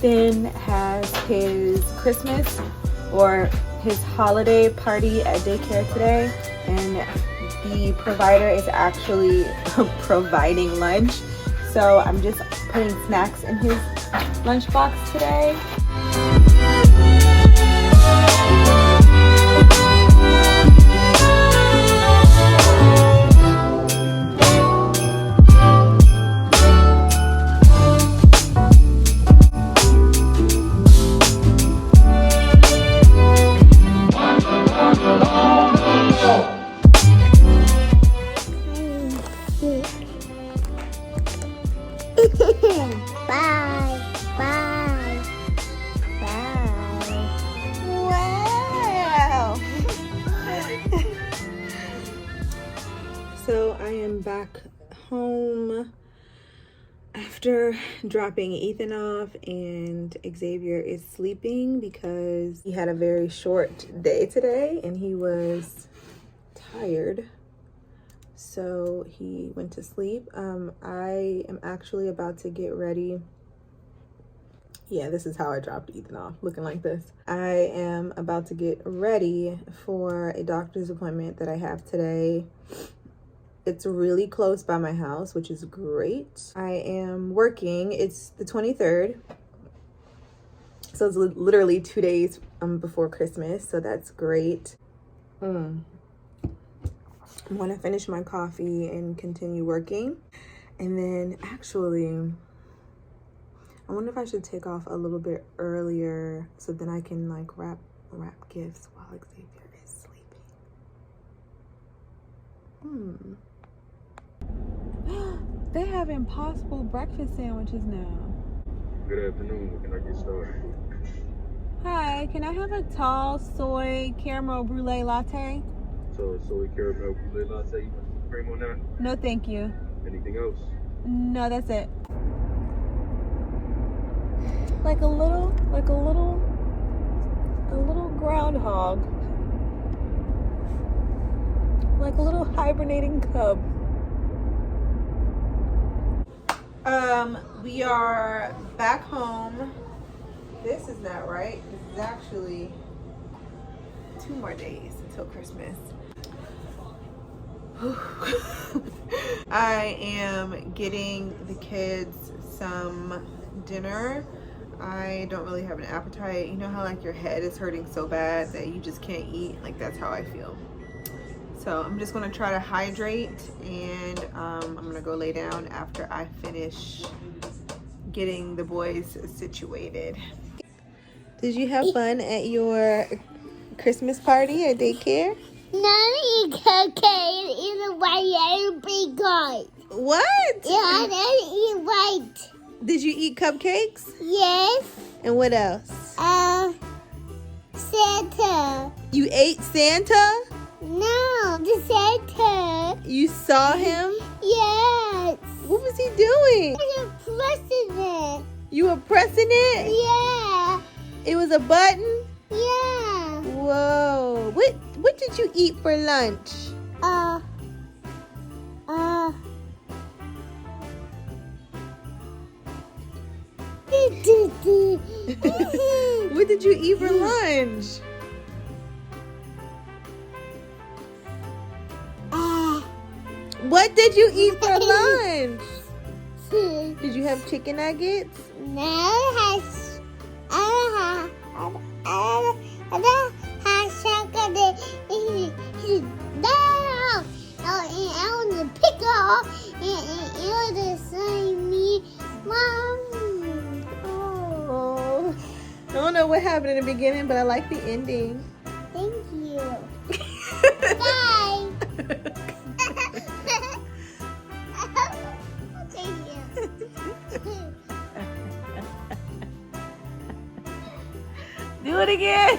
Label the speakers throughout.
Speaker 1: Ethan has his Christmas or his holiday party at daycare today, and the provider is actually providing lunch. So I'm just putting snacks in his lunchbox today.
Speaker 2: Bye. Bye. Bye.
Speaker 1: Wow. So I am back home after dropping Ethan off, and Xavier is sleeping because he had a very short day today and he was tired. So he went to sleep. I am actually about to get ready. Yeah, this is how I dropped Ethan off, looking like this. I am about to get ready for a doctor's appointment that I have today. It's really close by my house, which is great. I am working. It's the 23rd. So it's literally 2 days before Christmas. So that's great. I'm going to finish my coffee and continue working. And then actually, I wonder if I should take off a little bit earlier so then I can like wrap gifts while Xavier is sleeping. They have Impossible breakfast sandwiches now.
Speaker 3: Good afternoon. Can I get started?
Speaker 1: Hi, can I have a tall soy caramel brulee latte?
Speaker 3: So soy caramel brulee latte. You want some cream on that?
Speaker 1: No, thank you.
Speaker 3: Anything else?
Speaker 1: No, that's it. Like a little groundhog. Like a little hibernating cub. We are back home. This is not right. This is actually 2 more days until Christmas. I am getting the kids some dinner. I don't really have an appetite. You know how like your head is hurting so bad that you just can't eat? Like that's how I feel. So I'm just gonna try to hydrate, and I'm gonna go lay down after I finish getting the boys situated. Did you have fun at your Christmas party at daycare?
Speaker 2: No, eat cupcake. Eat a white big guy.
Speaker 1: What?
Speaker 2: Yeah, I didn't eat white.
Speaker 1: Did you eat cupcakes?
Speaker 2: Yes.
Speaker 1: And what else?
Speaker 2: Santa.
Speaker 1: You ate Santa?
Speaker 2: No, the Santa.
Speaker 1: You saw him?
Speaker 2: Yes.
Speaker 1: What was he doing?
Speaker 2: The president.
Speaker 1: You were pressing it?
Speaker 2: Yeah.
Speaker 1: It was a button?
Speaker 2: Yeah.
Speaker 1: Whoa. What did you eat for lunch? What did you eat for lunch? What did you eat for lunch? Did you have chicken nuggets?
Speaker 2: No, I don't have chocolate. No, I want to pick off and it was me, Mom.
Speaker 1: Oh, I don't know what happened in the beginning, but I like the ending.
Speaker 2: Thank you. Bye.
Speaker 1: Do it again.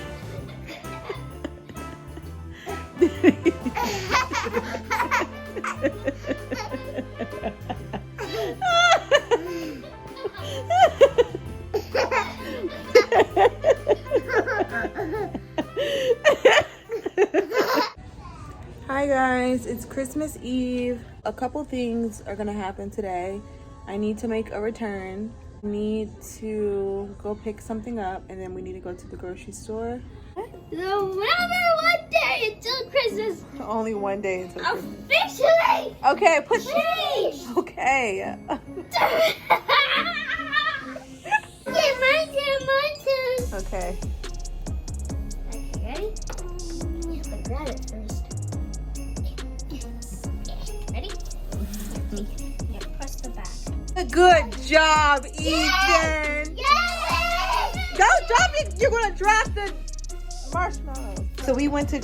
Speaker 1: Hi guys, it's Christmas Eve. A couple things are gonna happen today. I need to make a return Need to go pick something up, and then we need to go to the grocery store.
Speaker 2: Remember one day until Christmas.
Speaker 1: Only one day until Christmas.
Speaker 2: Officially.
Speaker 1: Okay, put.
Speaker 2: Changed.
Speaker 1: Okay.
Speaker 2: Okay, my turn.
Speaker 1: Okay.
Speaker 2: Okay, ready? You have to grab it first. Ready? Yeah, press the back.
Speaker 1: Good job, Ethan.
Speaker 2: Yay!
Speaker 1: Don't drop it. You're gonna drop the marshmallows. So we went to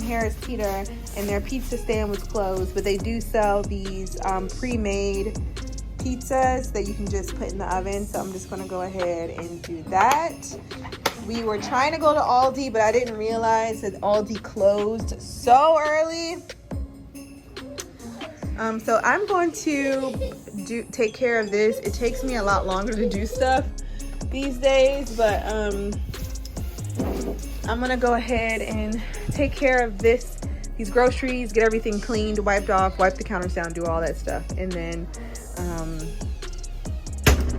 Speaker 1: Harris Teeter, and their pizza stand was closed, but they do sell these pre-made pizzas that you can just put in the oven. So I'm just gonna go ahead and do that. We were trying to go to Aldi, but I didn't realize that Aldi closed so early. So I'm going to take care of this. It takes me a lot longer to do stuff these days, but I'm gonna go ahead and take care of these groceries, get everything cleaned, wiped off, wipe the counters down, do all that stuff, and then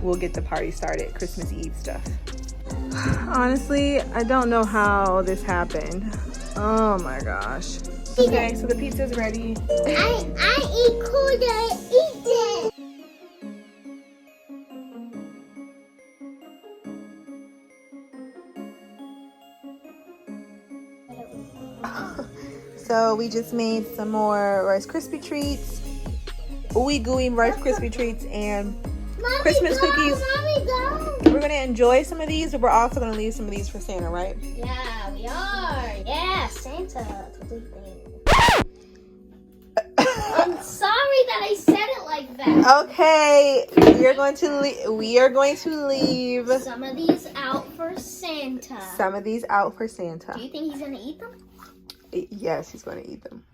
Speaker 1: we'll get the party started, Christmas Eve stuff. Honestly, I don't know how this happened. Oh my gosh. Okay, so the pizza's ready.
Speaker 2: I eat cooler, eat it.
Speaker 1: So we just made some more Rice Krispie treats, ooey gooey Rice Krispie treats, and
Speaker 2: Mommy,
Speaker 1: Christmas cookies.
Speaker 2: Mommy, go.
Speaker 1: We're gonna enjoy some of these, but we're also gonna leave some of these for Santa, right?
Speaker 2: Yeah, we are. Yeah, Santa. I'm sorry that I said it like that.
Speaker 1: Okay, we are going to leave
Speaker 2: Some of these out for Santa.
Speaker 1: some of these out for Santa.
Speaker 2: Do you think he's gonna eat them?
Speaker 1: Yes, he's going to eat them.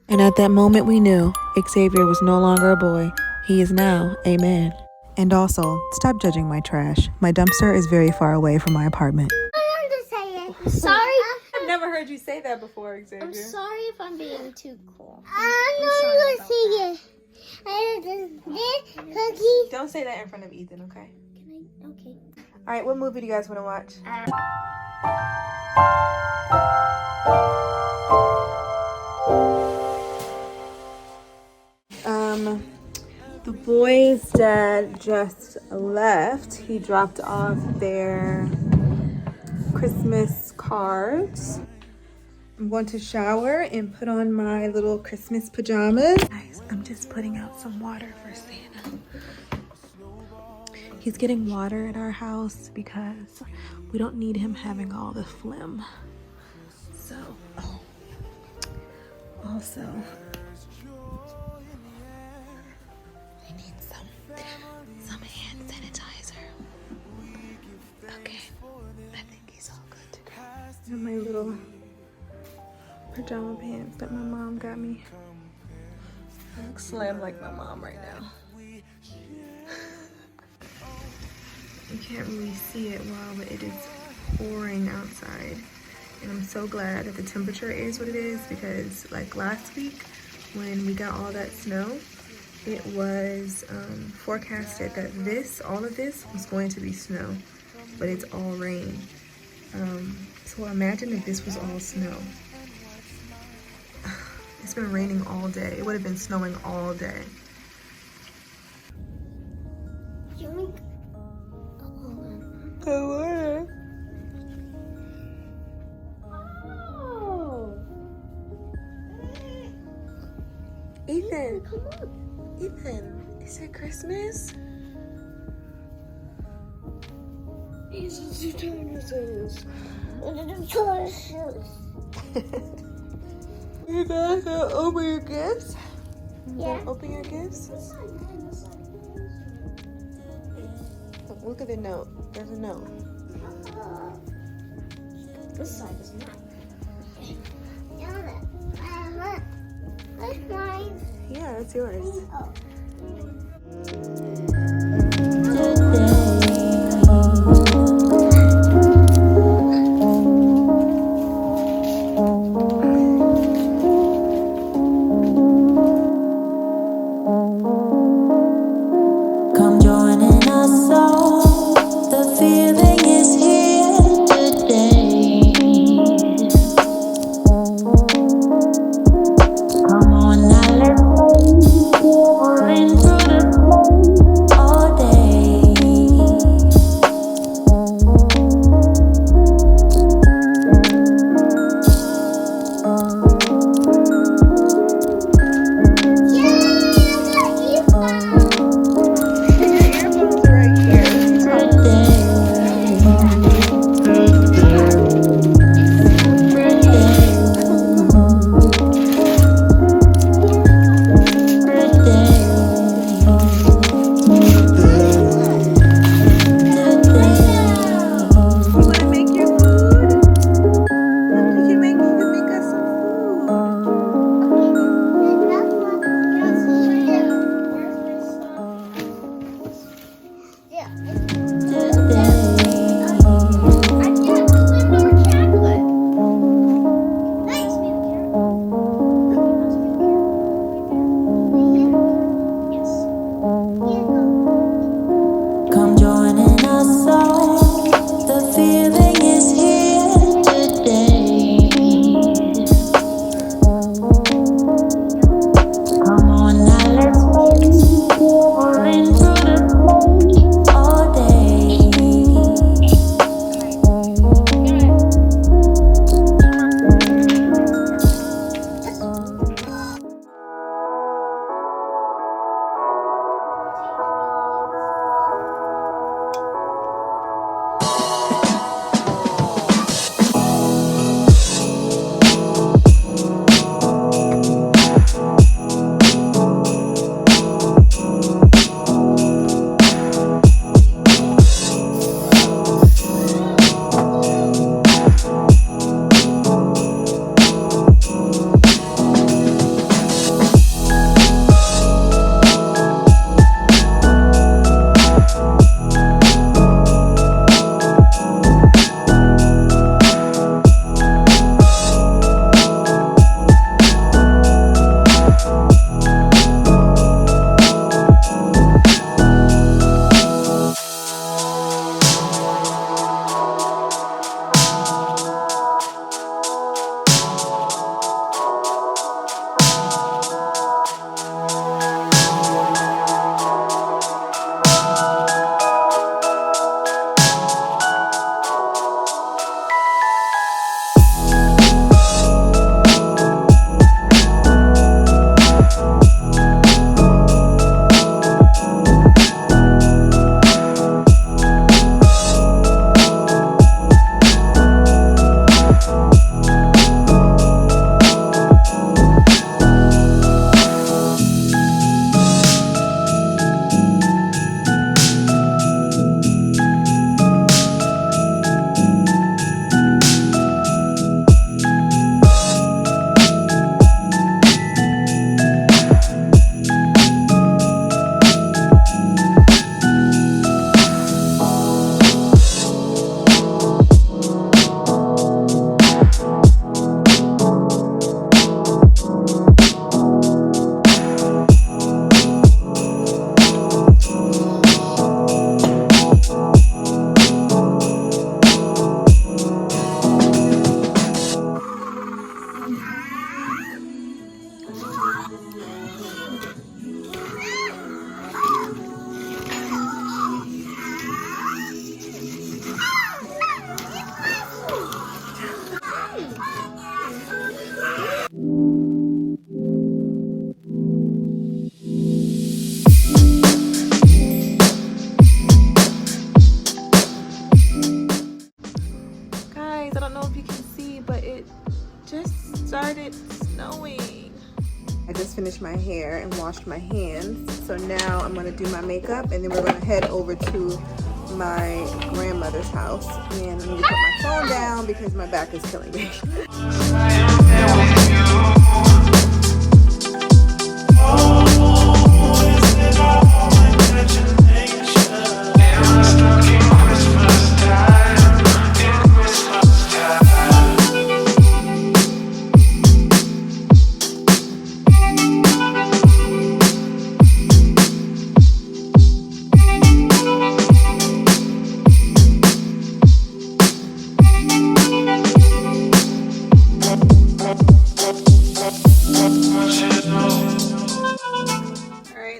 Speaker 4: And at that moment we knew Xavier was no longer a boy. He is now a man. And also, stop judging my trash. My dumpster is very far away from my apartment.
Speaker 2: I want to say it. I'm sorry.
Speaker 1: I've never heard you say that before, Xavier.
Speaker 2: I'm sorry if I'm being too cool.
Speaker 1: Don't say that in front of Ethan, okay?
Speaker 2: Can I? Okay.
Speaker 1: All right, what movie do you guys want to watch? The boys' dad just left. He dropped off their Christmas cards. I'm going to shower and put on my little Christmas pajamas. Guys, I'm just putting out some water for Santa. He's getting water at our house because we don't need him having all the phlegm. So, also, I need some hand sanitizer. Okay, I think he's all good to go. And my little pajama pants that my mom got me. I look slim like my mom right now. You can't really see it well, but it is pouring outside. And I'm so glad that the temperature is what it is, because like last week when we got all that snow, it was forecasted that all of this was going to be snow, but it's all rain. So imagine if this was all snow. It's been raining all day. It would have been snowing all day.
Speaker 2: Oh.
Speaker 1: Ethan,
Speaker 2: Come on.
Speaker 1: Ethan, is it Christmas? You guys gonna open your gifts?
Speaker 2: Yeah.
Speaker 1: Open your gifts? Look at the note. There's a note.
Speaker 2: This side is not. That's mine.
Speaker 1: Yeah, that's yours.
Speaker 2: Oh.
Speaker 1: just finished my hair and washed my hands. So now I'm gonna do my makeup and then we're gonna head over to my grandmother's house. And I need to put my phone down because my back is killing me.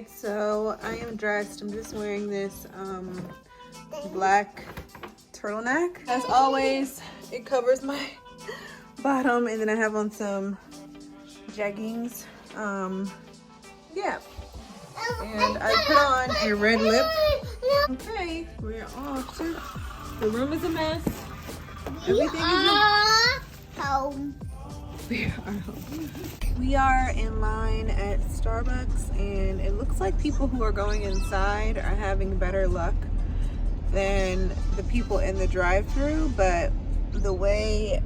Speaker 1: So I am dressed. I'm just wearing this black turtleneck. As always, it covers my bottom, and then I have on some jeggings. Yeah. And I put on a red lip. Okay, we're off. The room is a mess. Everything is
Speaker 2: home.
Speaker 1: We are home. We are in line at Starbucks, and it looks like people who are going inside are having better luck than the people in the drive-thru, but the way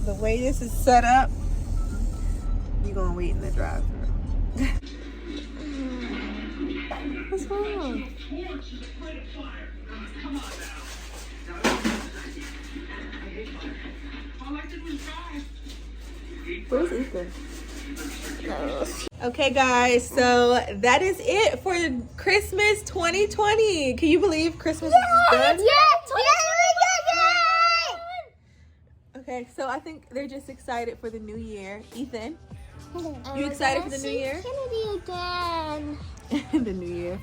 Speaker 1: this is set up, you're gonna wait in the drive-thru. What's wrong? Where's Ethan? Okay guys, so that is it for Christmas 2020. Can you believe Christmas is done? Okay, so I think they're just excited for the new year. Ethan, you excited for the new year?
Speaker 2: Kennedy again.
Speaker 1: The new year.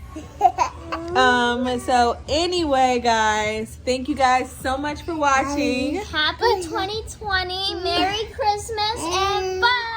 Speaker 1: So anyway guys, thank you guys so much for watching.
Speaker 2: Happy 2020, Merry Christmas, and bye.